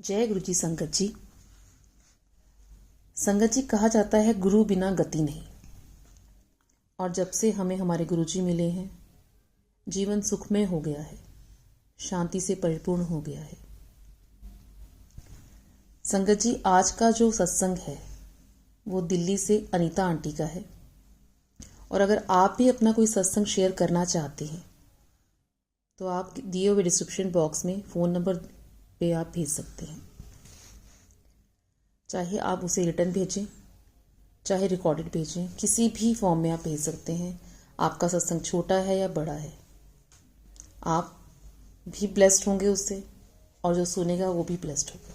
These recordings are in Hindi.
जय गुरु जी। संगत जी, संगत जी, कहा जाता है गुरु बिना गति नहीं। और जब से हमें हमारे गुरु जी मिले हैं, जीवन सुखमय हो गया है, शांति से परिपूर्ण हो गया है। संगत जी, आज का जो सत्संग है वो दिल्ली से अनीता आंटी का है। और अगर आप भी अपना कोई सत्संग शेयर करना चाहते हैं तो आप दिए हुए डिस्क्रिप्शन बॉक्स में फ़ोन नंबर पे आप भेज सकते हैं। चाहे आप उसे रिटर्न भेजें, चाहे रिकॉर्डेड भेजें, किसी भी फॉर्म में आप भेज सकते हैं। आपका सत्संग छोटा है या बड़ा है, आप भी ब्लेस्ड होंगे उससे, और जो सुनेगा वो भी ब्लेस्ड होगा।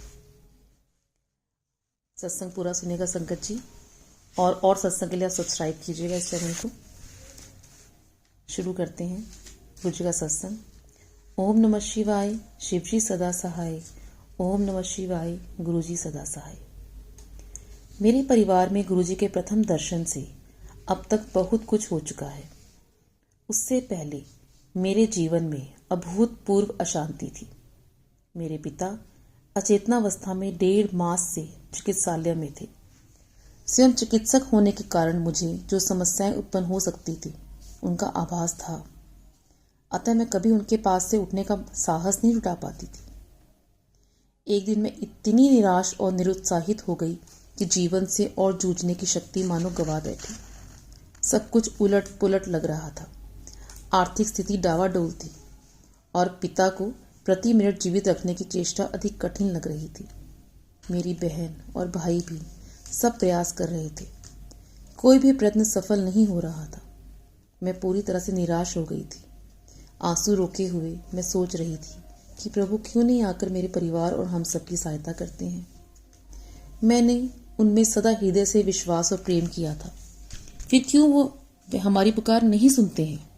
सत्संग पूरा सुनेगा संगत जी। और सत्संग के लिए आप सब्सक्राइब कीजिएगा इस चैनल को। शुरू करते हैं गुरु जी का सत्संग। ओम नमः शिवाय, शिव जी सदा सहाय। ओम नमः शिवाय, गुरु जी सदा सहाय। मेरे परिवार में गुरु जी के प्रथम दर्शन से अब तक बहुत कुछ हो चुका है। उससे पहले मेरे जीवन में अभूतपूर्व अशांति थी। मेरे पिता अचेतनावस्था में 1.5 मास से चिकित्सालय में थे। स्वयं चिकित्सक होने के कारण मुझे जो समस्याएं उत्पन्न हो सकती थी उनका आभास था, अतः मैं कभी उनके पास से उठने का साहस नहीं जुटा पाती थी। एक दिन मैं इतनी निराश और निरुत्साहित हो गई कि जीवन से और जूझने की शक्ति मानो गवा बैठी। सब कुछ उलट पुलट लग रहा था। आर्थिक स्थिति डावाडोल थी और पिता को प्रति मिनट जीवित रखने की चेष्टा अधिक कठिन लग रही थी। मेरी बहन और भाई भी सब प्रयास कर रहे थे। कोई भी प्रयत्न सफल नहीं हो रहा था। मैं पूरी तरह से निराश हो गई थी। आंसू रोके हुए मैं सोच रही थी कि प्रभु क्यों नहीं आकर मेरे परिवार और हम सबकी सहायता करते हैं। मैंने उनमें सदा हृदय से विश्वास और प्रेम किया था, फिर क्यों वो हमारी पुकार नहीं सुनते हैं।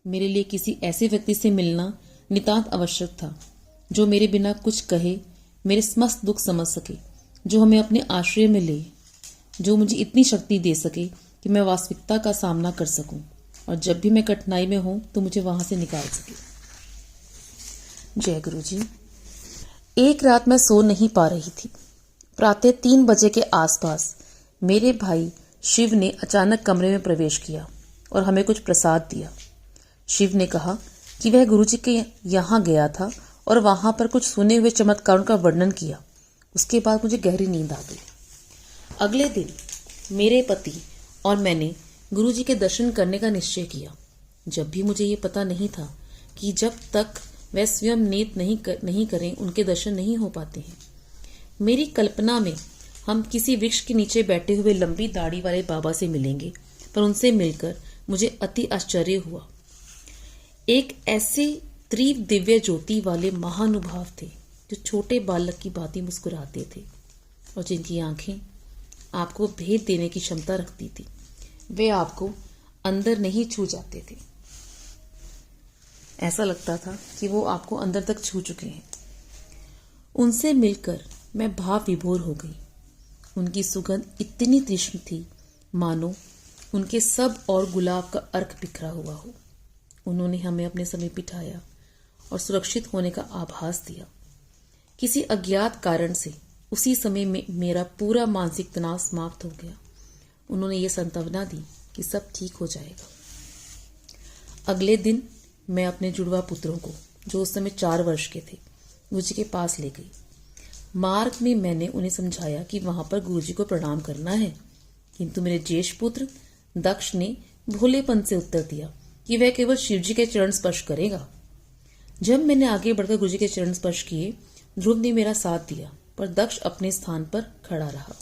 मेरे लिए किसी ऐसे व्यक्ति से मिलना नितांत आवश्यक था जो मेरे बिना कुछ कहे मेरे समस्त दुख समझ सके, जो हमें अपने आश्रय में ले, जो मुझे इतनी शक्ति दे सके कि मैं वास्तविकता का सामना कर सकूं और जब भी मैं कठिनाई में हूं तो मुझे वहां से निकाल सके। जय गुरु जी। एक रात मैं सो नहीं पा रही थी। प्रातः 3 बजे के आसपास मेरे भाई शिव ने अचानक कमरे में प्रवेश किया और हमें कुछ प्रसाद दिया। शिव ने कहा कि वह गुरुजी के यहाँ गया था और वहां पर कुछ सुने हुए चमत्कारों का वर्णन किया। उसके बाद मुझे गहरी नींद आ गई। अगले दिन मेरे पति और मैंने गुरुजी के दर्शन करने का निश्चय किया। जब भी मुझे ये पता नहीं था कि जब तक वह स्वयं नेत नहीं करें उनके दर्शन नहीं हो पाते हैं। मेरी कल्पना में हम किसी वृक्ष के नीचे बैठे हुए लंबी दाढ़ी वाले बाबा से मिलेंगे, पर उनसे मिलकर मुझे अति आश्चर्य हुआ। एक ऐसे तीव्र दिव्य ज्योति वाले महानुभाव थे जो छोटे बालक की भांति मुस्कुराते थे और जिनकी आंखें आपको भेद देने की क्षमता रखती थी। वे आपको अंदर नहीं छू जाते थे, ऐसा लगता था कि वो आपको अंदर तक छू चुके हैं। उनसे मिलकर मैं भाव विभोर हो गई। उनकी सुगंध इतनी तीक्ष्ण थी मानो उनके सब और गुलाब का अर्क बिखरा हुआ हो। उन्होंने हमें अपने समीप बिठाया और सुरक्षित होने का आभास दिया। किसी अज्ञात कारण से उसी समय में मेरा पूरा मानसिक तनाव समाप्त हो गया। उन्होंने ये सांत्वना दी कि सब ठीक हो जाएगा। अगले दिन मैं अपने जुड़वा पुत्रों को, जो उस समय 4 वर्ष के थे, गुरुजी के पास ले गई। मार्ग में मैंने उन्हें समझाया कि वहां पर गुरुजी को प्रणाम करना है, किंतु मेरे ज्येष्ठ पुत्र दक्ष ने भोलेपन से उत्तर दिया कि वह केवल शिवजी के चरण स्पर्श करेगा। जब मैंने आगे बढ़कर गुरुजी के चरण स्पर्श किए, ध्रुव ने मेरा साथ दिया, पर दक्ष अपने स्थान पर खड़ा रहा।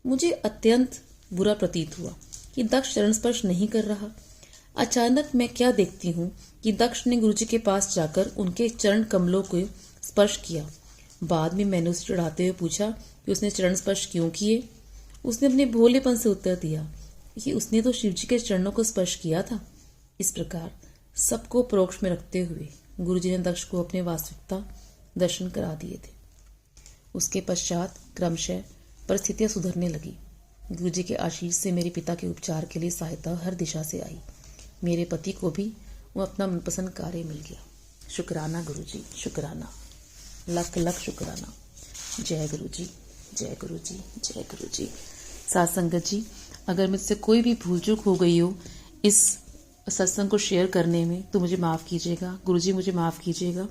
मुझे अत्यंत बुरा प्रतीत हुआ कि दक्ष चरण स्पर्श नहीं कर रहा। अचानक मैं क्या देखती हूँ कि दक्ष ने गुरुजी के पास जाकर उनके चरण कमलों को स्पर्श किया। बाद में मैंने उसे चिढ़ाते हुए पूछा कि उसने चरण स्पर्श क्यों किए। उसने अपने भोलेपन से उत्तर दिया कि उसने तो शिवजी के चरणों को स्पर्श किया था। इस प्रकार सबको परोक्ष में रखते हुए गुरुजी ने दक्ष को अपने वास्तविकता दर्शन करा दिए थे। उसके पश्चात क्रमशः परिस्थितियां सुधरने लगी। गुरुजी के आशीष से मेरे पिता के उपचार के लिए सहायता हर दिशा से आई। मेरे पति को भी वो अपना मनपसंद कार्य मिल गया। शुक्राना गुरुजी, शुक्राना, लख लख शुक्राना। जय गुरु जी, जय गुरु जी, जय गुरु जी। साथ संगत जी, अगर मुझसे कोई भी भूल चूक हो गई हो इस सत्संग को शेयर करने में तो मुझे माफ़ कीजिएगा। गुरु जी मुझे माफ़ कीजिएगा।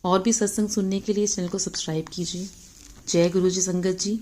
और भी सत्संग सुनने के लिए चैनल को सब्सक्राइब कीजिए। जय गुरु जी संगत जी।